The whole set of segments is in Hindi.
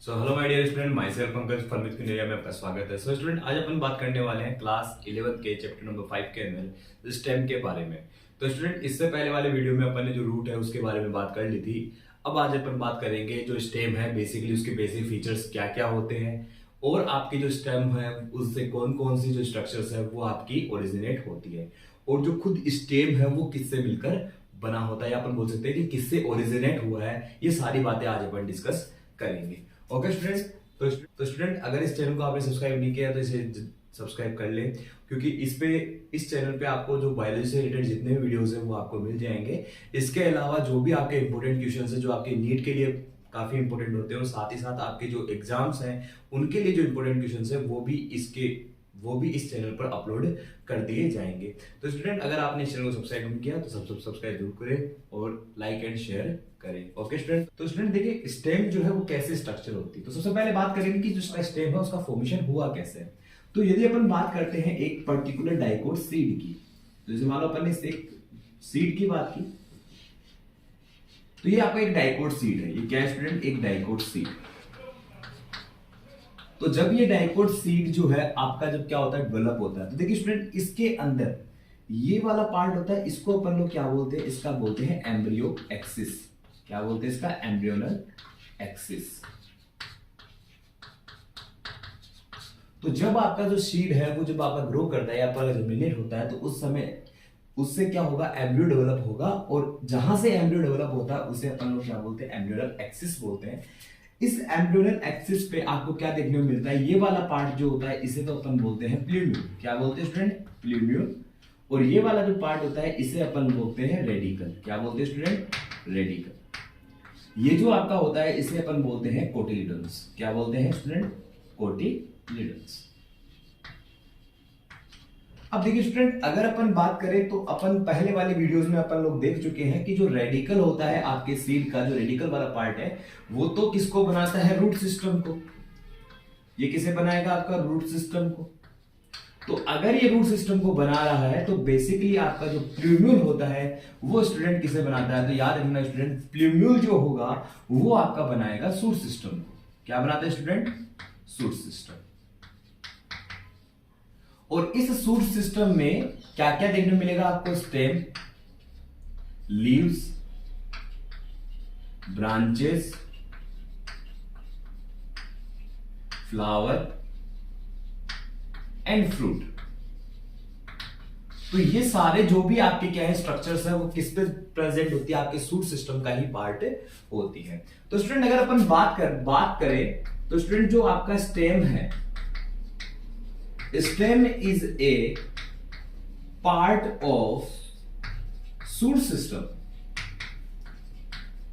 So hello my dear student, myself Pankaj Farmit Kuneria में आपका स्वागत है। सो स्टूडेंट, आज अपन बात करने वाले हैं क्लास 11 के चैप्टर नंबर 5 के अंदर स्टेम के बारे में। तो स्टूडेंट, इससे पहले वाले वीडियो में अपन ने जो रूट है उसके बारे में बात कर ली थी। अब आज अपन बात करेंगे जो स्टेम है, बेसिकली उसके बेसिक फीचर्स क्या क्या होते हैं और आपकी जो स्टेम है उससे कौन कौन सी जो स्ट्रक्चर्स है वो आपकी ओरिजिनेट होती है, और जो खुद स्टेम है वो किससे मिलकर बना होता है, या अपन बोल सकते हैं कि किससे ओरिजिनेट हुआ है। ये सारी बातें आज अपन डिस्कस करेंगे। ओके स्टूडेंट्स, तो स्टूडेंट, अगर इस चैनल को आपने सब्सक्राइब नहीं किया तो इसे सब्सक्राइब कर लें, क्योंकि इस चैनल पे आपको जो बायोलॉजी से रिलेटेड जितने भी वीडियोस हैं वो आपको मिल जाएंगे। इसके अलावा जो भी आपके इंपॉर्टेंट क्वेश्चंस हैं जो आपके नीट के लिए काफी इंपॉर्टेंट होते हैं, और साथ ही साथ आपके जो एग्जाम्स हैं उनके लिए जो इंपॉर्टेंट क्वेश्चंस हैं वो भी इस चैनल पर अपलोड कर दिए जाएंगे। तो स्टूडेंट, अगर आपने इस चैनल को सब्सक्राइब नहीं किया तो सब्सक्राइब जरूर करें और लाइक एंड शेयर करें। ओके स्टूडेंट, तो स्टूडेंट देखिए स्टेम जो है वो कैसे स्ट्रक्चर होती है। तो सबसे पहले बात करेंगे कि जो स्टेम है उसका फॉर्मेशन हुआ कैसे। तो यदि अपन बात करते हैं एक पर्टिकुलर डाइकोट सीड की, तो जैसे मान लो अपन ने एक सीड की बात की, तो ये आपका एक डाइकोट सीड है। ये क्या है स्टूडेंट? एक डाइकोट सीड। तो जब ये डाइकोट सीड जो है आपका जब क्या होता है, डेवलप होता है, तो देखिए स्टूडेंट, इसके अंदर ये वाला पार्ट होता है, इसको अपन लोग क्या बोलते हैं? इसका बोलते हैं एम्ब्रियो एक्सिस। क्या बोलते हैं इसका? Embryonal axis. तो जब आपका जो सीड है वो जब आपका ग्रो करता है या आपका जर्मिनेट होता है, तो उस समय उससे क्या होगा? एम्ब्रियो डेवलप होगा, और जहां से एम्ब्रियो डेवलप होता है उसे अपन लोग क्या बोलते हैं? एम्ब्रियोनल एक्सिस बोलते हैं। इस एम्ब्रियोनल एक्सिस पे आपको क्या देखने को मिलता है? ये वाला पार्ट जो होता है इसे तो अपन बोलते हैं प्लूम्यूल। क्या बोलते हैं स्टूडेंट? प्लूम्यूल। और ये वाला जो पार्ट होता है इसे अपन बोलते हैं रेडिकल। क्या बोलते हैं स्टूडेंट? रेडिकल। ये जो आपका होता है इसे अपन बोलते हैं कोटिलिडन्स। क्या बोलते हैं स्टूडेंट? कोटिलिडन्स। अब देखिए स्टूडेंट, अगर अपन बात करें तो अपन पहले वाले वीडियोस में अपन लोग देख चुके हैं कि जो रेडिकल होता है आपके सीड का, जो रेडिकल वाला पार्ट है वो तो किसको बनाता है? रूट सिस्टम को। ये किसे बनाएगा? आपका रूट सिस्टम को। तो अगर ये रूट सिस्टम को बना रहा है तो बेसिकली आपका जो प्लूम्यूल होता है वो स्टूडेंट किसे बनाता है? तो याद रखना स्टूडेंट, प्लूम्यूल जो होगा वो आपका बनाएगा सूट सिस्टम को। क्या बनाता है स्टूडेंट? Shoot system. और इस सूट सिस्टम में क्या क्या देखने को मिलेगा आपको? Stem, leaves, branches, flower and fruit. तो ये सारे जो भी आपके क्या है स्ट्रक्चर्स है वो किस पे प्रेजेंट होती है? आपके सूट सिस्टम का ही पार्ट होती है। तो स्टूडेंट, अगर अपन बात करें तो स्टूडेंट जो आपका स्टेम है, stem is a part of shoot system.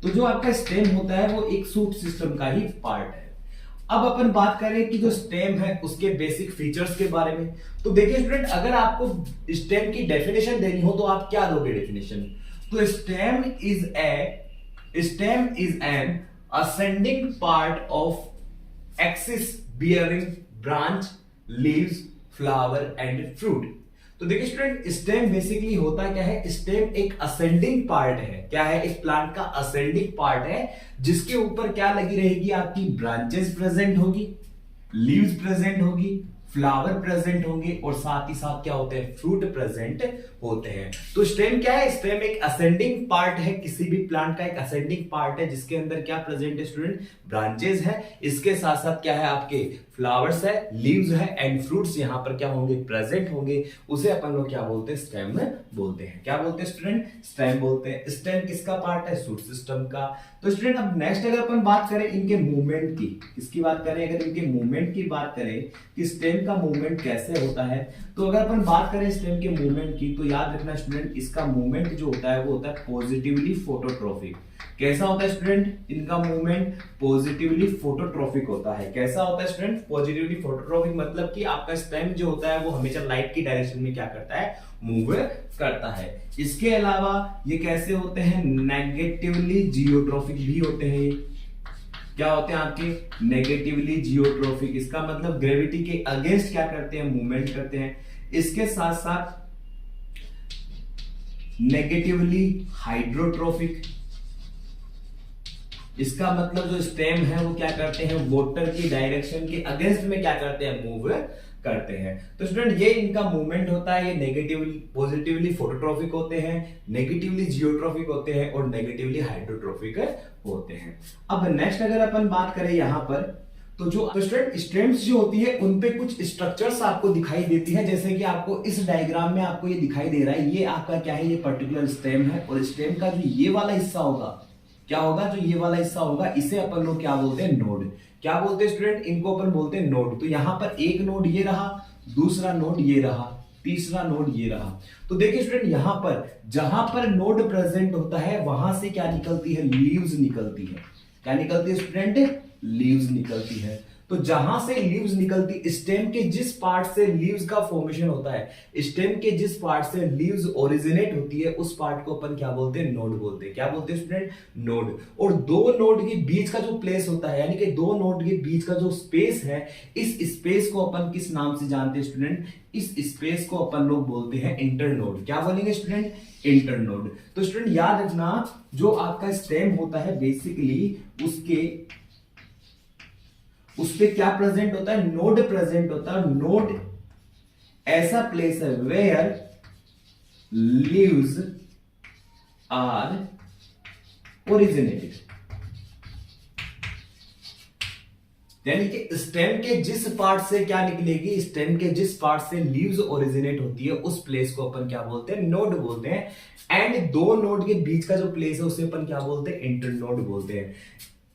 तो जो आपका स्टेम होता है वो एक सूट सिस्टम का ही पार्ट है। अब अपन बात करें कि जो स्टेम है उसके बेसिक फीचर्स के बारे में। तो देखिए स्टूडेंट, अगर आपको स्टेम की डेफिनेशन देनी हो तो आप क्या दोगे डेफिनेशन? तो stem is an ascending part of axis bearing branch, leaves, flower and fruit. तो देखिए स्टूडेंट, स्टेम बेसिकली होता क्या है? स्टेम एक असेंडिंग पार्ट है। क्या है? इस प्लांट का असेंडिंग पार्ट है, जिसके ऊपर क्या लगी रहेगी? आपकी ब्रांचेस प्रेजेंट होगी, लीव्स प्रेजेंट होगी, फ्लावर प्रेजेंट होंगे, और साथ ही साथ क्या होते हैं? फ्रूट प्रेजेंट होते हैं। तो स्टेम क्या है? स्टेम एक असेंडिंग पार्ट है, किसी भी प्लांट का एक असेंडिंग पार्ट है, जिसके अंदर क्या प्रेजेंट है स्टूडेंट? ब्रांचेस है। इसके साथ साथ क्या है? आपके फ्लावर्स है, लीव्स है एंड फ्रूट्स यहां पर क्या होंगे? प्रेजेंट होंगे। उसे अपन लोग क्या बोलते हैं? स्टेम बोलते हैं। क्या बोलते हैं स्टूडेंट? स्टेम बोलते हैं। स्टेम किसका पार्ट है? सूट सिस्टम का। तो स्टूडेंट, अब नेक्स्ट अगर अपन बात करें इनके मूवमेंट की, किसकी बात करें? अगर इनके मूवमेंट की बात करें कि स्टेम का मूवमेंट कैसे होता है, तो अगर अपन बात करें स्टेम के मूवमेंट की, तो याद रखना स्टूडेंट, इसका मूवमेंट जो होता है वो होता है पॉजिटिवली फोटोट्रॉपिक। कैसा होता है स्टूडेंट? इनका मूवमेंट पॉजिटिवली फोटोट्रॉपिक होता है। कैसा होता है स्टूडेंट? पॉजिटिवली फोटोट्रॉपिक, मतलब कि आपका स्टेम जो होता है वो हमेशा लाइट की डायरेक्शन में क्या करता है? मूव करता है। इसके अलावा ये कैसे होते हैं? नेगेटिवली जियोट्रॉपिक भी होते हैं। क्या होते हैं आपके? Negatively geotropic. इसका मतलब ग्रेविटी के अगेंस्ट क्या करते हैं? मूवमेंट करते हैं। इसके साथ साथ नेगेटिवली हाइड्रोट्रोफिक, इसका मतलब जो स्टेम है वो क्या करते हैं, वाटर की डायरेक्शन के अगेंस्ट में क्या करते हैं, मूव करते हैं। तो स्टूडेंट ये इनका मूवमेंट होता है, ये नेगेटिवली पॉजिटिवली फोटोट्रॉफिक होते हैं, नेगेटिवली जियोट्रॉफिक होते हैं और नेगेटिवली हाइड्रोट्रॉफिक होते हैं। अब नेक्स्ट अगर अपन बात करें यहां पर, तो जो स्टूडेंट स्टेम्स जो होती है उन पे कुछ स्ट्रक्चर्स आपको दिखाई देती है, जैसे कि आपको इस डायग्राम में आपको ये दिखाई दे रहा है, ये आपका क्या है, ये पर्टिकुलर स्टेम है और स्टेम का जो ये वाला हिस्सा होगा क्या होगा, जो ये वाला हिस्सा होगा इसे अपन लोग क्या बोलते हैं, नोड। क्या बोलते हैं स्टूडेंट, इनको अपन बोलते हैं नोड। तो यहां पर एक नोड ये रहा, दूसरा नोड ये रहा, तीसरा नोड ये रहा। तो देखिए स्टूडेंट यहां पर जहां पर नोड प्रेजेंट होता है वहां से क्या निकलती है, लीव्स निकलती है। क्या निकलती है स्टूडेंट, लीव्स निकलती है। तो जहां से लीव्स निकलती, स्टेम के जिस पार्ट से लीव्स का फॉर्मेशन होता है, स्टेम के जिस पार्ट से लीव्स ओरिजिनेट होती है उस पार्ट को अपन क्या बोलते हैं, नोड बोलते हैं। क्या बोलते हैं स्टूडेंट, नोड। और दो नोड के बीच का जो प्लेस होता है, यानी कि दो नोड के बीच का जो स्पेस है, इस स्पेस को अपन किस नाम से जानते हैं स्टूडेंट, इस स्पेस को अपन लोग बोलते हैं इंटरनोड। क्या बोलेंगे स्टूडेंट, इंटरनोड। तो स्टूडेंट याद रखना, जो आपका स्टेम होता है बेसिकली उस पे क्या प्रेजेंट होता है, नोड प्रेजेंट होता है। नोड ऐसा प्लेस है वेयर लीव्स आर ओरिजिनेटेड, यानी कि स्टेम के जिस पार्ट से क्या निकलेगी, स्टेम के जिस पार्ट से लीव्स ओरिजिनेट होती है उस प्लेस को अपन क्या बोलते हैं, नोड बोलते हैं। एंड दो नोड के बीच का जो प्लेस है उसे अपन क्या बोलते हैं, इंटरनोड बोलते हैं।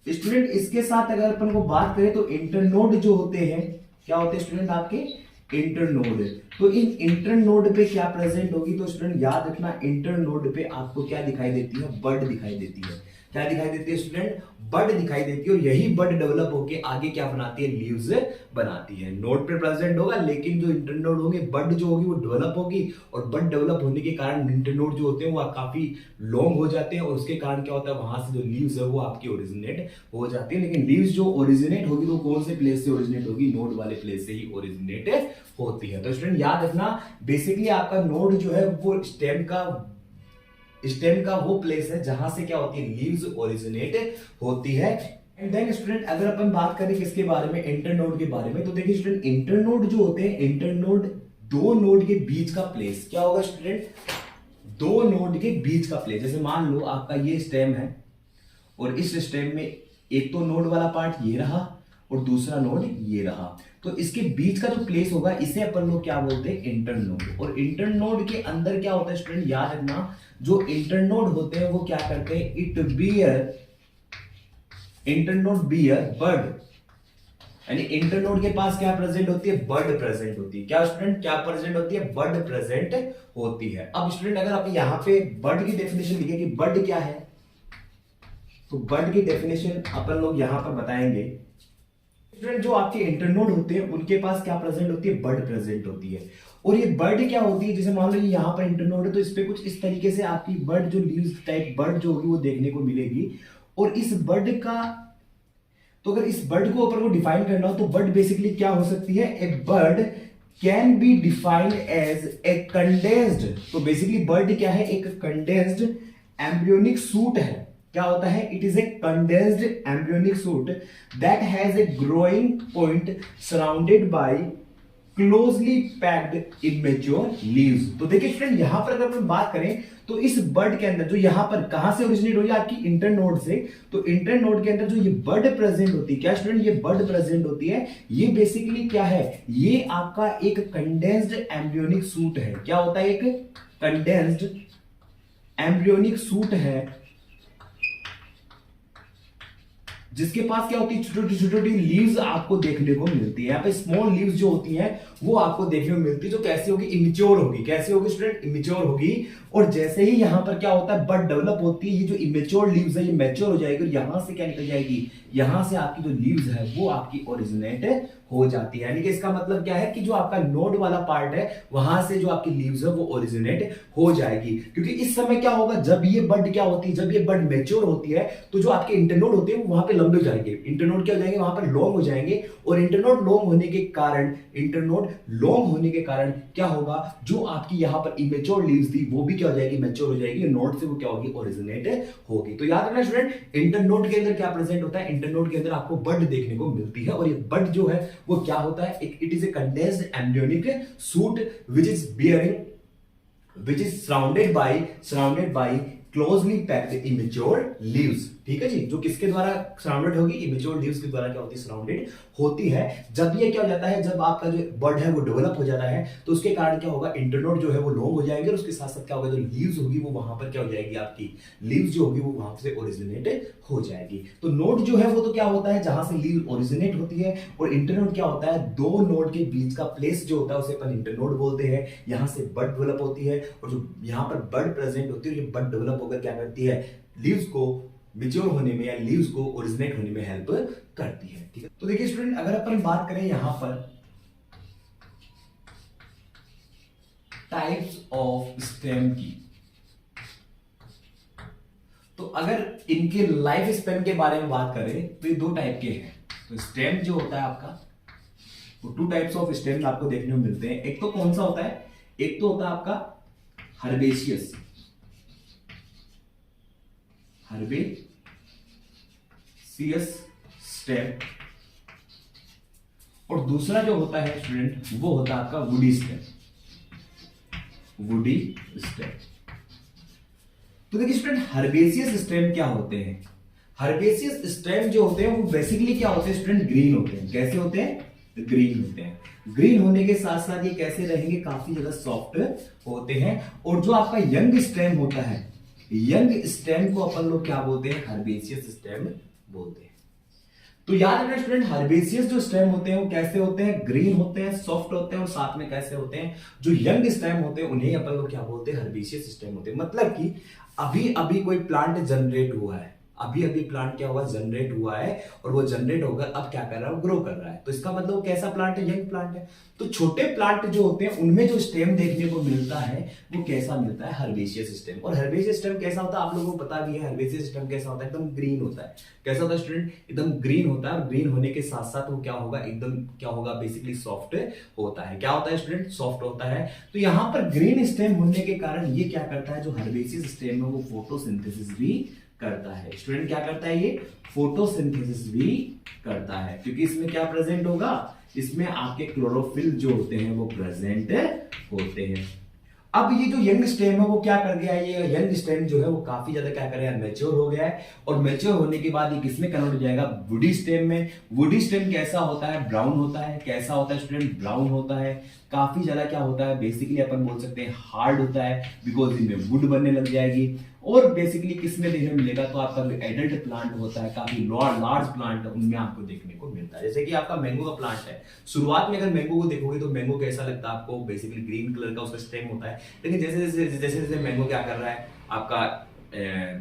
स्टूडेंट इसके साथ अगर अपन को बात करें तो इंटरनोड जो होते हैं, क्या होते हैं स्टूडेंट आपके, इंटरनोड। तो इन इंटरनोड पे क्या प्रेजेंट होगी, तो स्टूडेंट याद रखना, इंटरनोड पे आपको क्या दिखाई देती है, बड दिखाई देती है। क्या दिखाई देती है स्टूडेंट, बड दिखाई देती है। और यही बड डेवलप होके आगे क्या बनाती है, लीव्स बनाती है। नोड पे प्रेजेंट होगा, लेकिन जो इंटरनोड होंगे, बड जो होगी वो डेवलप होगी, और बड डेवलप होने के कारण इंटरनोड जो होते हैं वो काफी लॉन्ग हो जाते हैं, और उसके कारण क्या होता है, वहां से जो लीव्स है वो आपकी ओरिजिनेट हो जाती है। लेकिन लीव्स जो ओरिजिनेट होगी तो कौन से प्लेस से ओरिजिनेट होगी, नोड वाले प्लेस से ही ओरिजिनेट होती है। तो स्टूडेंट याद रखना, बेसिकली आपका नोड जो है वो स्टेम का वो प्लेस है जहां से क्या होती है, लीव्स ओरिजिनेट होती है। एंड देन स्टूडेंट अगर अपन बात करें किसके बारे में, इंटरनोड के बारे में, तो देखिए स्टूडेंट इंटरनोड जो होते हैं, इंटरनोड दो नोड के बीच का प्लेस क्या होगा स्टूडेंट, दो नोड के बीच का प्लेस। जैसे मान लो आपका ये स्टेम है और इस स्टेम में एक तो नोड वाला पार्ट ये रहा और दूसरा नोड ये रहा, तो इसके बीच का जो प्लेस होगा इसे अपन लोग क्या बोलते हैं, इंटरनोड। और इंटरनोड के अंदर क्या होता है स्टूडेंट, याद रखना, जो इंटरनोड होते हैं वो क्या करते हैं, इंटरनोड बियर बड, यानी इंटरनोड के पास क्या प्रेजेंट होती है, बड प्रेजेंट होती है। क्या स्टूडेंट, क्या प्रेजेंट होती है, बड प्रेजेंट होती है। अब स्टूडेंट अगर आप यहां पे बड की डेफिनेशन लिखे कि बड क्या है, तो बड की डेफिनेशन अपन लोग यहां पर बताएंगे। स्टूडेंट जो आपके इंटरनोड होते हैं उनके पास क्या प्रेजेंट होती है, बड प्रेजेंट होती है। और ये बर्ड क्या होती है, जैसे मान लो यहाँ पर इंटरनोड है तो इस पे कुछ इस तरीके से आपकी बर्ड जो लीव्स टाइप बर्ड जो होगी वो देखने को मिलेगी। और इस बर्ड का, तो अगर इस बर्ड को ऊपर को डिफाइन करना हो तो बर्ड बेसिकली क्या हो सकती है, a bird can be defined as a condensed. तो बेसिकली बर्ड क्या है, एक कंडेंस्ड एम्ब्रियोनिक सूट है। क्या होता है, it is a condensed embryonic suit that has a growing point surrounded by closely packed immature leaves. तो देखिए स्टूडेंट यहां पर अगर हम बात करें तो इस बर्ड के अंदर जो यहां पर कहां से ओरिजिनेट हो रही है, आपकी इंटरनोड से। तो इंटरनोड के अंदर जो ये बर्ड प्रेजेंट होती है, क्या स्टूडेंट, ये बर्ड प्रेजेंट होती है, ये बेसिकली क्या है, ये आपका एक कंडेंस्ड एम्ब्रियोनिक सूट है। क्या होता है, एक कंडेंस्ड एम्ब्रियोनिक सूट है जिसके पास क्या होती है, छोटी छोटी लीव्स आपको देखने को मिलती है। यहाँ पे स्मॉल लीव्स जो होती हैं वो आपको देखने को मिलती है, जो कैसी होगी, इमेच्योर होगी। कैसी होगी स्टूडेंट, इमेच्योर होगी। और जैसे ही यहाँ पर क्या होता है, बड डेवलप होती है, ये जो इमेच्योर लीव्स है ये मैच्योर हो जाएगी और यहां से क्या निकल जाएगी, यहां से आपकी जो लीव्स है वो आपकी ओरिजिनेट हो जाती है। यानी कि इसका मतलब क्या है कि जो आपका नोड वाला पार्ट है वहां से जो आपकी लीव्स है वो ओरिजिनेट हो जाएगी। क्योंकि इस समय क्या होगा, जब ये बड क्या होती है, जब ये बड मैच्योर होती है तो जो आपके इंटरनोड होते हैं वो वहां पे लंबे हो जाएंगे, इंटरनोड क्या हो जाएंगे, वहां पर लॉन्ग हो जाएंगे। और इंटरनोड लॉन्ग होने के कारण क्या होगा, जो आपकी यहां पर इमेच्योर लीव्स थी वो भी क्या हो जाएगी, मैच्योर हो जाएगी, नोड से वो क्या होगी, ओरिजिनेट होगी। तो याद रखना स्टूडेंट, इंटरनोड के अंदर क्या प्रेजेंट होता है, इंटरनोड के अंदर आपको बड देखने को मिलती है। और ये बड जो है वो क्या होता है, it is a condensed embryonic suit which is bearing, which is surrounded by closely packed immature leaves। ठीक है जी, जो किसके द्वारा सराउंडेड होगी, इमेच्योर लीव्स के द्वारा क्या होती है, सराउंडेड होती है। जब ये क्या हो जाता है, जब आपका जो बड है वो डेवलप हो जाता है तो उसके कारण क्या होगा, इंटरनोड जो है वो लॉन्ग हो जाएंगे और उसके साथ साथ क्या होगा, जो लीव्स होगी वो वहां पर क्या हो जाएगी, आपकी लीव्स जो होगी वो वहां से ओरिजिनेट हो जाएगी। तो नोड जो है वो तो क्या होता है, जहां से लीव ओरिजिनेट होती है, और इंटरनोड क्या होता है, दो नोड के बीच का प्लेस जो होता है उसे अपन इंटरनोड बोलते हैं। यहां से बड डेवलप होती है और जो यहां पर बड प्रेजेंट होती है, जो बड डेवलप होकर क्या करती है, लीव्स को मैच्योर होने में या लीव्स को ओरिजिनेट होने में हेल्प करती है। ठीक है, तो देखिए स्टूडेंट, अगर अपन बात करें यहां पर टाइप्स ऑफ स्टेम की, तो अगर इनके लाइफ स्पेन के बारे में बात करें तो ये दो टाइप के हैं। तो स्टेम जो होता है आपका, वो टू टाइप्स ऑफ स्टेम आपको देखने को मिलते हैं। एक तो कौन सा होता है, एक तो होता है आपका हर्बेशियस स्टेम, और दूसरा जो होता है स्टूडेंट वो होता है आपका वुडी स्टेम। तो देखिए स्टूडेंट, हर्बेशियस स्टेम क्या होते हैं, हर्बेशियस स्टेम जो होते हैं वो बेसिकली क्या होते हैं स्टूडेंट, ग्रीन होते हैं। कैसे होते हैं, ग्रीन होते हैं। ग्रीन होने के साथ साथ ये कैसे रहेंगे, काफी ज्यादा सॉफ्ट होते हैं। और जो आपका यंग स्टेम होता है, यंग स्टेम को अपन लोग क्या बोलते हैं, हर्बेशियस स्टेम बोलते हैं। तो याद रखना स्टूडेंट, हर्बेशियस जो स्टेम होते हैं वो कैसे होते हैं, ग्रीन होते हैं, सॉफ्ट होते हैं, और साथ में कैसे होते हैं, जो यंग स्टेम होते हैं उन्हें अपन लोग क्या बोलते हैं, हर्बेशियस स्टेम होते हैं। मतलब कि अभी अभी कोई प्लांट जनरेट हुआ है, अभी अभी प्लांट क्या हुआ, जनरेट हुआ है, और वो जनरेट होकर अब क्या कर रहा है, ग्रो कर रहा है। तो इसका मतलब कैसा प्लांट है, यंग प्लांट है। तो छोटे प्लांट जो होते हैं उनमें जो स्टेम देखने को मिलता है वो कैसा मिलता है, हर्बेशियस स्टेम। और हर्बेशियस स्टेम कैसा होता है, आप लोगों को पता भी है, हर्बेशियस स्टेम कैसा होता है, एकदम ग्रीन होता है। कैसा होता है स्टूडेंट, एकदम ग्रीन होता है। और ग्रीन होने के साथ साथ वो क्या होगा, एकदम क्या होगा, बेसिकली सॉफ्ट होता है। क्या होता है स्टूडेंट, सॉफ्ट होता है। तो यहां पर ग्रीन स्टेम होने के कारण ये क्या करता है, जो हर्बेशियस स्टेम है वो फोटोसिंथेसिस भी करता है। स्टूडेंट क्या करता है, ये फोटोसिंथेसिस भी करता है, क्योंकि इसमें क्या प्रेजेंट होगा, इसमें आपके क्लोरोफिल जो होते हैं वो प्रेजेंट होते हैं। अब ये जो यंग स्टेम है वो क्या कर गया है, ये यंग स्टेम जो है वो काफी ज्यादा क्या कर रहा है, मैच्योर हो गया है। और मैच्योर होने के बाद ये किसमें कन्वर्ट हो जाएगा, वुडी स्टेम में। वुडी स्टेम कैसा होता है, ब्राउन होता है। कैसा होता है स्टूडेंट, ब्राउन होता है। काफी ज्यादा क्या होता है, बेसिकली अपन बोल सकते हैं हार्ड होता है, बिकॉज इनमें वुड बनने लग जाएगी। और बेसिकली किसमें देखने को मिलेगा, तो आपका जो एडल्ट प्लांट होता है, काफी लार्ज प्लांट, उनमें आपको देखने को मिलता है। जैसे कि आपका मैंगो का प्लांट है, शुरुआत में अगर मैंगो को देखोगे तो मैंगो कैसा लगता है आपको, बेसिकली ग्रीन कलर का उसका स्टेम होता है। लेकिन जैसे जैसे मैंगो क्या कर रहा है, आपका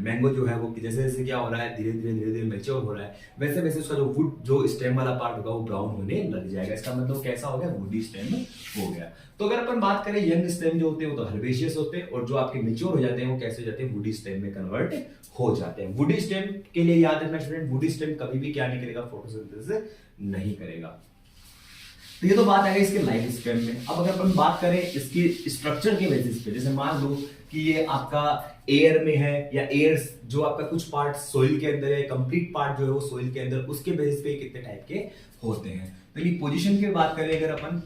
मैंगो जो है वो जैसे जैसे क्या हो रहा है, धीरे धीरे मैच्योर हो रहा है, वैसे वैसे उसका जो वुड जो स्टेम वाला पार्ट होगा वो ब्राउन होने लग जाएगा। इसका मतलब कैसा हो गया, वुडी स्टेम हो गया। तो अगर अपन बात करें यंग स्टेम जो होते हैं वो तो हर्बेशियस होते हैं, और जो आपके मैच्योर हो जाते हैं वो कैसे हो जाते हैं, वुडी स्टेम में कन्वर्ट हो जाते हैं। वुडी स्टेम के लिए याद रखना स्टूडेंट, वुडी स्टेम कभी भी क्या नहीं करेगा, फोटोसिंथेसिस नहीं करेगा। तो ये तो बात है इसके लाइफ स्पेन में। अब अगर अपन बात करें इसकी स्ट्रक्चर के बेसिस पे, जैसे मान लो कि ये आपका एयर में है, या एयर जो आपका कुछ पार्ट सोइल के अंदर है, कंप्लीट पार्ट जो है वो सोइल के अंदर, उसके बेसिस पे कितने टाइप के होते हैं। तो ये पोजीशन की बात करें अगर अपन,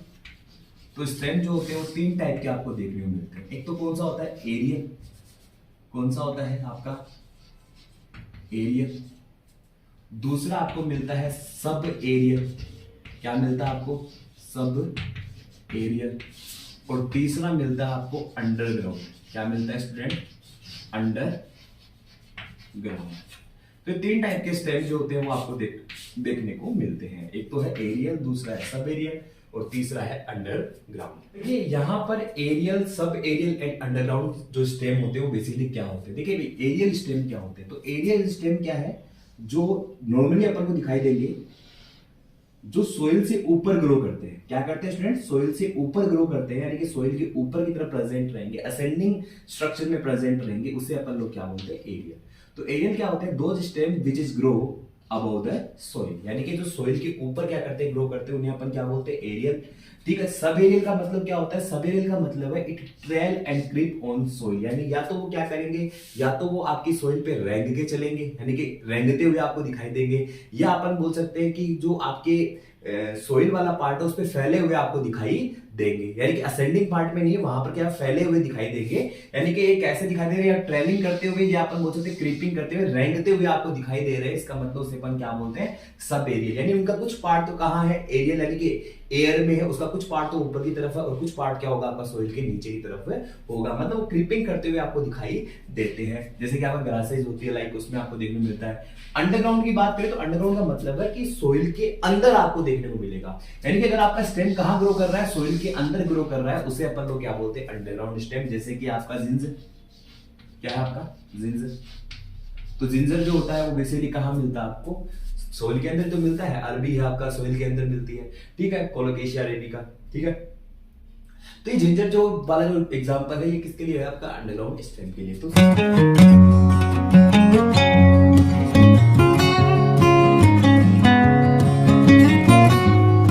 तो स्टेम जो होते हैं वो तीन टाइप के आपको देखने को मिलते हैं। एक तो कौन सा होता है, एरियल। कौन सा होता है आपका, एरियल। दूसरा आपको मिलता है सब एरियल। क्या मिलता है आपको, सब एरियल। और तीसरा मिलता है आपको अंडरग्राउंड। क्या मिलता है स्टूडेंट, अंडरग्राउंड। तो तीन टाइप के स्टेम जो होते हैं वो आपको देखने को मिलते हैं। एक तो है एरियल, दूसरा है सब एरियल, और तीसरा है अंडरग्राउंड। देखिए यहाँ पर एरियल, सब एरियल एंड अंडरग्राउंड जो स्टेम होते हैं वो बेसिकली क्या होते हैं। देखिए एरियल स्टेम क्या होते हैं, तो एरियल स्टेम क्या है, जो नॉर्मली अपन को दिखाई देंगे, जो सोइल से ऊपर ग्रो करते हैं। क्या करते हैं स्टूडेंट? सोइल से ऊपर ग्रो करते हैं, यानी कि सोइल के ऊपर की तरफ प्रेजेंट रहेंगे, असेंडिंग स्ट्रक्चर में प्रेजेंट रहेंगे, उसे अपन लोग क्या बोलते हैं? एरियल। तो एरियल क्या होते हैं? Those stem which is grow above the soil, यानी कि जो सोइल के ऊपर क्या करते हैं? ग्रो करते हैं, उन्हें अपन क्या बोलते हैं? एरियल। ठीक है। सब एरियल का मतलब क्या होता है? सब एरियल का मतलब है it trail and creep on soil, यानी या तो वो क्या करेंगे, या तो वो आपकी सोइल पे रेंग के चलेंगे, यानी कि रेंगते हुए आपको दिखाई देंगे, या अपन बोल सकते हैं कि जो आपके सोइल वाला पार्ट है उस पर फैले हुए आपको दिखाई देंगे, यानी कि असेंडिंग पार्ट में नहीं है, वहां पर क्या फैले हुए दिखाई देंगे, यानी कि एक कैसे दिखाई दे रहे हैं? या ट्रेवलिंग करते हुए, या अपन बोल सकते हैं क्रीपिंग करते हुए, रेंगते हुए आपको दिखाई दे रहे हैं। इसका मतलब उसे अपन क्या बोलते हैं? Sub aerial. यानी उनका कुछ पार्ट तो कहां है? एरियल, यानी कि एयर में है, उसका कुछ पार्ट तो ऊपर की तरफ है और कुछ पार्ट क्या होगा? आपका सोइल के नीचे की तरफ है होगा, मतलब वो क्रीपिंग करते हुए आपको दिखाई देते हैं। जैसे कि आपका ग्रासेज होती है लाइक, उसमें आपको देखने को मिलता है। अंडरग्राउंड की बात करें तो अंडरग्राउंड का मतलब है कि सोइल के अंदर आपको देखने को मिलेगा, यानी कि अगर आपका स्टेम कहां ग्रो कर रहा है? सोइल के अंदर ग्रो कर रहा है, उसे अपन लोग क्या बोलते हैं? Underground stem. जैसे कि आपका जिंजर, क्या है आपका? जिंजर। तो जिंजर जो होता है वो बेसिकली कहां मिलता है आपको? सोइल के अंदर तो मिलता है, अरबी है आपका, सोइल के अंदर मिलती है। ठीक है, कोलोकेशिया अरेबिका। ठीक है। तो ये जिंजर जो वाला जो एग्जांपल है, ये किसके लिए है? आपका अंडरग्राउंड स्टेम के लिए। तो